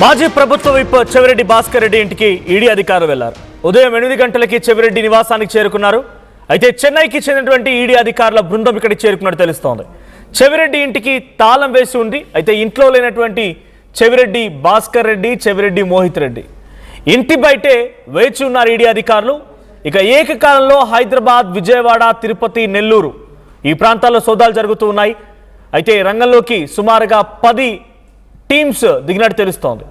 మాజీ ప్రభుత్వ విప్ చెవిరెడ్డి భాస్కర్ రెడ్డి ఇంటికి ఈడీ అధికారులు వెళ్లారు. ఉదయం 8 గంటలకి చెవిరెడ్డి నివాసానికి చేరుకున్నారు. అయితే చెన్నైకి చెందినటువంటి ఈడీ అధికారుల బృందం ఇక్కడికి చేరుకున్నట్టు తెలుస్తోంది. చెవిరెడ్డి ఇంటికి తాళం వేసి ఉంది. అయితే ఇంట్లో లేనటువంటి చెవిరెడ్డి భాస్కర్ రెడ్డి, చెవిరెడ్డి మోహిత్ రెడ్డి ఇంటి బయటే వేచి ఉన్నారు ఈడీ అధికారులు. ఇక ఏకకాలంలో హైదరాబాద్, విజయవాడ, తిరుపతి, నెల్లూరు ఈ ప్రాంతాల్లో సోదాలు జరుగుతూ ఉన్నాయి. అయితే రంగంలోకి సుమారుగా 10 టీమ్స్ దిగినట్టు తెలుస్తోంది.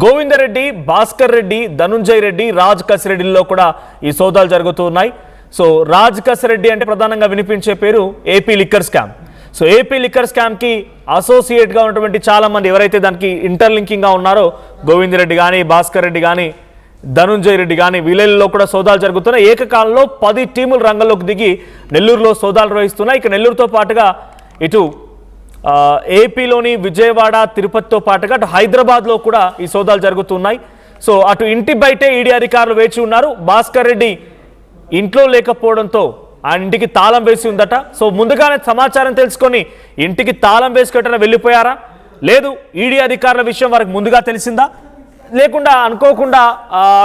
గోవిందరెడ్డి, భాస్కర్ రెడ్డి, ధనుంజయ్ రెడ్డి, రాజ్ కసిరెడ్డిలో కూడా ఈ సోదాలు జరుగుతూ ఉన్నాయి. సో రాజ్ కసిరెడ్డి అంటే ప్రధానంగా వినిపించే పేరు AP liquor scam. So AP liquor స్కామ్కి అసోసియేట్గా ఉన్నటువంటి చాలామంది ఎవరైతే దానికి ఇంటర్లింకింగ్గా ఉన్నారో గోవిందరెడ్డి కానీ, భాస్కర్ రెడ్డి కానీ, ధనుంజయ్ రెడ్డి కానీ వీళ్ళల్లో కూడా సోదాలు జరుగుతున్నాయి. ఏకకాలంలో 10 టీములు రంగంలోకి దిగి నెల్లూరులో సోదాలు నిర్వహిస్తున్నాయి. ఇక నెల్లూరుతో పాటుగా ఇటు ఏపీలోని విజయవాడ, తిరుపతితో పాటుగా అటు హైదరాబాద్లో కూడా ఈ సోదాలు జరుగుతున్నాయి. సో అటు ఇంటి బయటే ఈడీ అధికారులు వేచి ఉన్నారు. భాస్కర్ రెడ్డి ఇంట్లో లేకపోవడంతో ఆయన ఇంటికి తాళం వేసి ఉందట. సో ముందుగానే సమాచారం తెలుసుకొని ఇంటికి తాళం వేసుకుంటే వెళ్ళిపోయారా, లేదు ఈడీ అధికారుల విషయం వారికి ముందుగా తెలిసిందా, లేకుండా అనుకోకుండా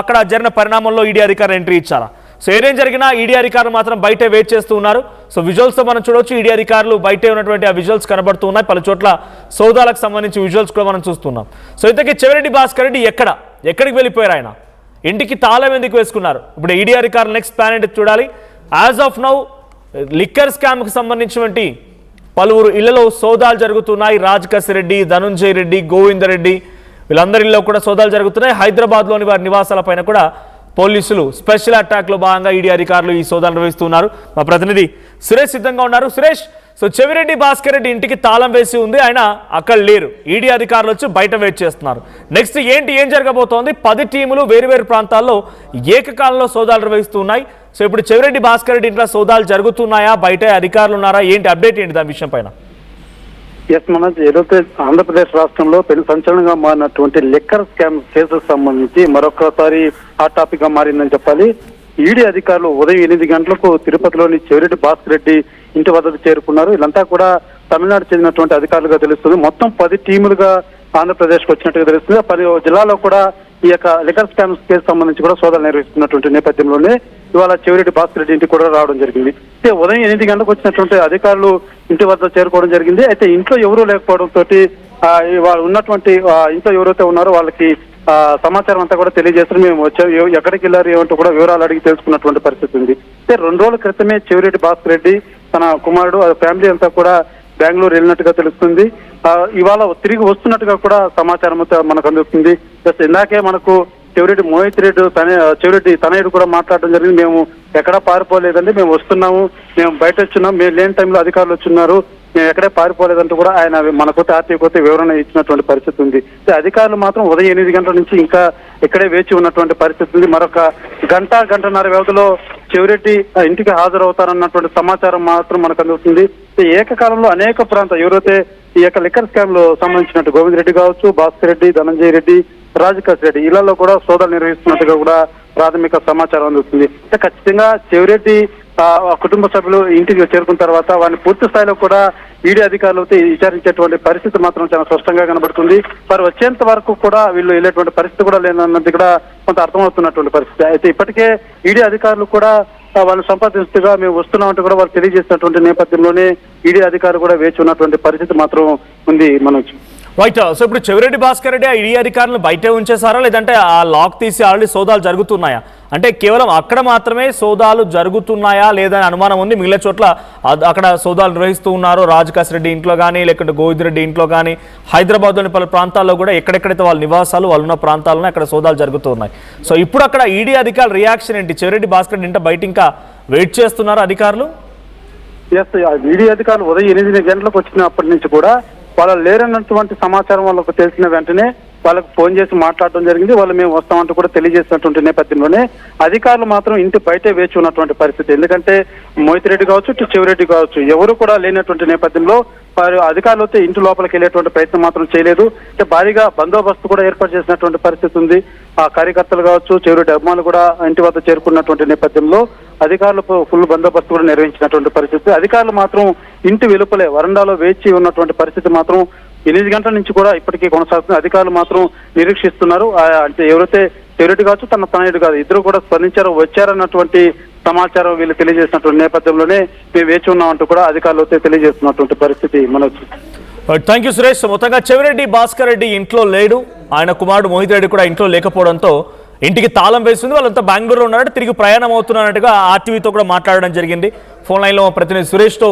అక్కడ జరిగిన పరిణామంలో ఈడీ అధికారులు ఎంట్రీ ఇచ్చారా? సో ఏదేం జరిగినా ఈడీ అధికారులు మాత్రం బయటే వెయిట్ చేస్తూ ఉన్నారు. సో విజువల్స్తో మనం చూడవచ్చు, ఈడీ అధికారులు బయటే ఉన్నటువంటి ఆ విజువల్స్ కనబడుతూ ఉన్నాయి. పలు చోట్ల సోదాలకు సంబంధించి విజువల్స్ కూడా మనం చూస్తున్నాం. సో ఇంతకీ చెవిరెడ్డి భాస్కర్ రెడ్డి ఎక్కడికి వెళ్ళిపోయారు? ఆయన ఇంటికి తాళం ఎందుకు వేసుకున్నారు? ఇప్పుడు ఈడీ అధికారులు నెక్స్ట్ ప్లాన్ ఏంటి చూడాలి. యాజ్ ఆఫ్ నౌ లిక్కర్ స్కామ్కి సంబంధించినటువంటి పలువురు ఇళ్లలో సోదాలు జరుగుతున్నాయి. రాజ్ కసిరెడ్డి, ధనుంజయ్ రెడ్డి, గోవిందరెడ్డి వీళ్ళందరిలో కూడా సోదాలు జరుగుతున్నాయి. హైదరాబాద్లోని వారి నివాసాలపైన కూడా పోలీసులు స్పెషల్ అటాక్లో భాగంగా ఈడీ అధికారులు ఈ సోదాలు నిర్వహిస్తున్నారు. మా ప్రతినిధి సురేష్ సిద్ధంగా ఉన్నారు. సురేష్, సో చెవిరెడ్డి భాస్కర్ రెడ్డి ఇంటికి తాళం వేసి ఉంది, ఆయన అక్కడ లేరు. ఈడీ అధికారులు వచ్చి బయట వెయిట్ చేస్తున్నారు. నెక్స్ట్ ఏం జరగబోతోంది? 10 టీములు వేరువేరు ప్రాంతాల్లో ఏకకాలంలో సోదాలు నిర్వహిస్తున్నాయి. సో ఇప్పుడు చెవిరెడ్డి భాస్కర్ రెడ్డి ఇంట్లో సోదాలు జరుగుతున్నాయా, బయట అధికారులు ఉన్నారా, ఏంటి అప్డేట్ ఏంటి దాని విషయం పైన? ఎస్ మనోజ్, ఏదైతే ఆంధ్రప్రదేశ్ రాష్ట్రంలో పెను సంచలనంగా మారినటువంటి లిక్కర్ స్కామ్ కేసుకు సంబంధించి మరొకసారి హాట్ టాపిక్ గా మారిందని చెప్పాలి. ఈడీ అధికారులు ఉదయం 8 గంటలకు తిరుపతిలోని చెవిరెడ్డి భాస్కర్ రెడ్డి ఇంటి వద్దకు చేరుకున్నారు. వీళ్ళంతా కూడా తమిళనాడు చెందినటువంటి అధికారులుగా తెలుస్తుంది. మొత్తం 10 టీములుగా ఆంధ్రప్రదేశ్కి వచ్చినట్టుగా తెలుస్తుంది. 10 జిల్లాలో కూడా ఈ యొక్క లిక్కర్ స్కామ్ కేసు సంబంధించి కూడా సోదాలు నిర్వహిస్తున్నటువంటి నేపథ్యంలోనే ఇవాళ చెవిరెడ్డి భాస్కర్ రెడ్డి ఇంటికి కూడా రావడం జరిగింది. అయితే ఉదయం 8 గంటలకు వచ్చినటువంటి అధికారులు ఇంటి వద్ద చేరుకోవడం జరిగింది. అయితే ఇంట్లో ఎవరూ లేకపోవడంతో వాళ్ళు ఉన్నటువంటి ఇంట్లో ఎవరైతే ఉన్నారో వాళ్ళకి సమాచారం అంతా కూడా తెలియజేస్తారు. మేము వచ్చాం, ఎక్కడికి వెళ్ళారు ఏమంటూ కూడా వివరాలు అడిగి తెలుసుకున్నటువంటి పరిస్థితి ఉంది. అయితే 2 రోజుల క్రితమే చెవిరెడ్డి భాస్కర్ రెడ్డి తన కుమారుడు ఫ్యామిలీ అంతా కూడా బెంగళూరు వెళ్ళినట్టుగా తెలుస్తుంది. ఇవాళ తిరిగి వస్తున్నట్టుగా కూడా సమాచారం మనకు అందుతుంది. జస్ట్ ఇందాకే మనకు చెవిరెడ్డి మోహిత్ రెడ్డి చెవిరెడ్డి తనయుడు కూడా మాట్లాడడం జరిగింది. మేము ఎక్కడా పారిపోలేదండి, మేము వస్తున్నాము, మేము బయట వచ్చున్నాం, మేము లేని టైంలో అధికారులు వచ్చున్నారు, మేము ఎక్కడే పారిపోలేదంటూ కూడా ఆయన మనకు ఆర్టీఐకి వివరణ ఇచ్చినటువంటి పరిస్థితి ఉంది. అధికారులు మాత్రం ఉదయం 8 గంటల నుంచి ఇంకా ఇక్కడే వేచి ఉన్నటువంటి పరిస్థితి ఉంది. మరొక గంటన్నర వ్యవధిలో చెవిరెడ్డి ఇంటికి హాజరవుతారన్నటువంటి సమాచారం మాత్రం మనకు అందుతుంది. ఏకకాలంలో అనేక ప్రాంతాలు ఎవరైతే ఈ యొక్క లిక్కర్ స్కామ్ లో సంబంధించినట్టు గోవిందరెడ్డి కావచ్చు, భాస్కర్ రెడ్డి, ధనంజయ్ రెడ్డి, రాజ్ కసిరెడ్డి ఇళ్లలో కూడా సోదాలు నిర్వహిస్తున్నట్టుగా కూడా ప్రాథమిక సమాచారం అందుతుంది. ఖచ్చితంగా చెవిరెడ్డి కుటుంబ సభ్యులు ఇంటికి చేరుకున్న తర్వాత వారిని పూర్తి స్థాయిలో కూడా ఈడీ అధికారులతో విచారించేటువంటి పరిస్థితి మాత్రం చాలా స్పష్టంగా కనబడుతుంది. వారు వచ్చేంత వరకు కూడా వీళ్ళు వెళ్ళేటువంటి పరిస్థితి కూడా లేదన్నది కూడా కొంత అర్థమవుతున్నటువంటి పరిస్థితి. అయితే ఇప్పటికే ఈడీ అధికారులు కూడా వాళ్ళు సంపాదిస్తుగా మేము వస్తున్నామంటూ కూడా వాళ్ళు తెలియజేసినటువంటి నేపథ్యంలోనే ఈడీ అధికారులు కూడా వేచి ఉన్నటువంటి పరిస్థితి మాత్రం ఉంది. మనోజ్, రైట్. సో ఇప్పుడు చెవిరెడ్డి భాస్కర్ రెడ్డి ఆ ఈడీ అధికారులను బయటే ఉంచేసారా, లేదంటే ఆ లాక్ తీసి ఆల్రెడీ సోదాలు జరుగుతున్నాయా? అంటే కేవలం అక్కడ మాత్రమే సోదాలు జరుగుతున్నాయా లేదని అనుమానం ఉంది. మిగిలిన చోట్ల అక్కడ సోదాలు నిర్వహిస్తూ ఉన్నారు. రాజ్ కసిరెడ్డి ఇంట్లో కానీ, లేకుంటే గోవిందరెడ్డి ఇంట్లో కానీ, హైదరాబాద్లోని పలు ప్రాంతాల్లో కూడా ఎక్కడెక్కడైతే వాళ్ళ నివాసాలు వాళ్ళు ఉన్న ప్రాంతాలను అక్కడ సోదాలు జరుగుతూ ఉన్నాయి. సో ఇప్పుడు అక్కడ ఈడీ అధికారుల రియాక్షన్ ఏంటి? చెవిరెడ్డి భాస్కర్ రెడ్డి ఇంట బయట ఇంకా వెయిట్ చేస్తున్నారు అధికారులు? ఎస్, ఈడీ అధికారులు ఉదయం 8 గంటలకు వచ్చినప్పటి నుంచి కూడా వాళ్ళు లేరన్నటువంటి సమాచారం వాళ్ళకు తెలిసిన వెంటనే వాళ్ళకు ఫోన్ చేసి మాట్లాడడం జరిగింది. వాళ్ళు మేము వస్తామంటూ కూడా తెలియజేసినటువంటి నేపథ్యంలోనే అధికారులు మాత్రం ఇంటి బయటే వేచి ఉన్నటువంటి పరిస్థితి. ఎందుకంటే మోహిత్ రెడ్డి కావచ్చు, చెవిరెడ్డి కావచ్చు, ఎవరు కూడా లేనటువంటి నేపథ్యంలో వారు అధికారులు అయితే ఇంటి లోపలికి వెళ్ళేటువంటి ప్రయత్నం మాత్రం చేయలేదు. అంటే భారీగా బందోబస్తు కూడా ఏర్పాటు చేసినటువంటి పరిస్థితి ఉంది. ఆ కార్యకర్తలు కావచ్చు, చెవిరెడ్డి అభిమానులు కూడా ఇంటి వద్ద చేరుకున్నటువంటి నేపథ్యంలో అధికారులు ఫుల్ బందోబస్తు కూడా నిర్వహించినటువంటి పరిస్థితి. అధికారులు మాత్రం ఇంటి వెలుపలే వరండాలో వేచి ఉన్నటువంటి పరిస్థితి మాత్రం 8 గంటల నుంచి కూడా ఇప్పటికీ కొనసాగుతుంది. అధికారులు మాత్రం నిరీక్షిస్తున్నారు. అంటే ఎవరైతే చెవిరెడ్డి కావచ్చు తన తనయుడు కాదు ఇద్దరు కూడా స్పందించారు, వచ్చారన్నటువంటి సమాచారం వీళ్ళు తెలియజేసినటువంటి నేపథ్యంలోనే మేము వేచి ఉన్నామంటూ కూడా అధికారులు అయితే తెలియజేస్తున్నటువంటి పరిస్థితి మనకు. Thank you Suresh. మొత్తంగా చెవిరెడ్డి భాస్కర్ రెడ్డి ఇంట్లో లేడు, ఆయన కుమారుడు మోహిత్ రెడ్డి కూడా ఇంట్లో లేకపోవడంతో ఇంటికి తాళం వేసింది. వాళ్ళంతా బెంగళూరులో ఉన్నారంటే తిరిగి ప్రయాణం అవుతున్నారన్నట్టుగా ఆర్టీవీతో కూడా మాట్లాడడం జరిగింది. ఫోన్ లైన్లో మా ప్రతినిధి సురేష్తో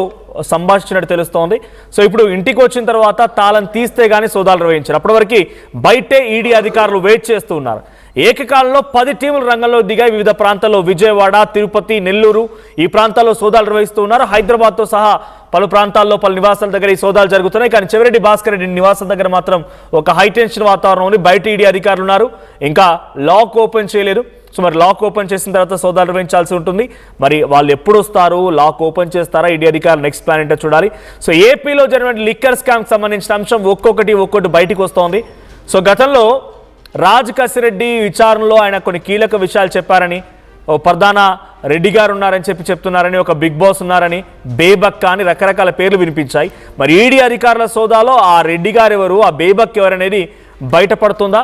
సంభాషించినట్టు తెలుస్తోంది. సో ఇప్పుడు ఇంటికి వచ్చిన తర్వాత తాళం తీస్తే గానీ సోదాలు నిర్వహించారు. అప్పటి వరకు బయటే ఈడీ అధికారులు వెయిట్ చేస్తూ ఉన్నారు. ఏకకాలంలో 10 టీములు రంగంలో దిగాయి. వివిధ ప్రాంతాల్లో విజయవాడ, తిరుపతి, నెల్లూరు ఈ ప్రాంతాల్లో సోదాలు నిర్వహిస్తూ ఉన్నారు. హైదరాబాద్తో సహా పలు ప్రాంతాల్లో పలు నివాసాల దగ్గర ఈ సోదాలు జరుగుతున్నాయి. కానీ చెవిరెడ్డి భాస్కర్ రెడ్డి నివాసం దగ్గర మాత్రం ఒక హైటెన్షన్ వాతావరణం ఉంది. బయట ఈడీ అధికారులు ఉన్నారు, ఇంకా లాక్ ఓపెన్ చేయలేదు. సో మరి లాక్ ఓపెన్ చేసిన తర్వాత సోదాలు నిర్వహించాల్సి ఉంటుంది. మరి వాళ్ళు ఎప్పుడు వస్తారు, లాక్ ఓపెన్ చేస్తారా, ఈడీ అధికారులు నెక్స్ట్ ప్లాన్ ఏంటో చూడాలి. సో ఏపీలో జరిగిన లిక్కర్ స్కామ్కి సంబంధించిన అంశం ఒక్కొక్కటి బయటికి వస్తోంది. సో గతంలో రాజ్ కసిరెడ్డి విచారణలో ఆయన కొన్ని కీలక విషయాలు చెప్పారని, ఓ ప్రధాన రెడ్డి గారు ఉన్నారని చెప్తున్నారని, ఒక బిగ్ బాస్ ఉన్నారని, బేబక్ అని రకరకాల పేర్లు వినిపించాయి. మరి ఈడీ అధికారుల సోదాలో ఆ రెడ్డి గారు ఎవరు, ఆ బేబక్ ఎవరనేది బయటపడుతుందా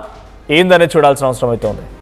ఏందనేది చూడాల్సిన అవసరం అయితే ఉంది.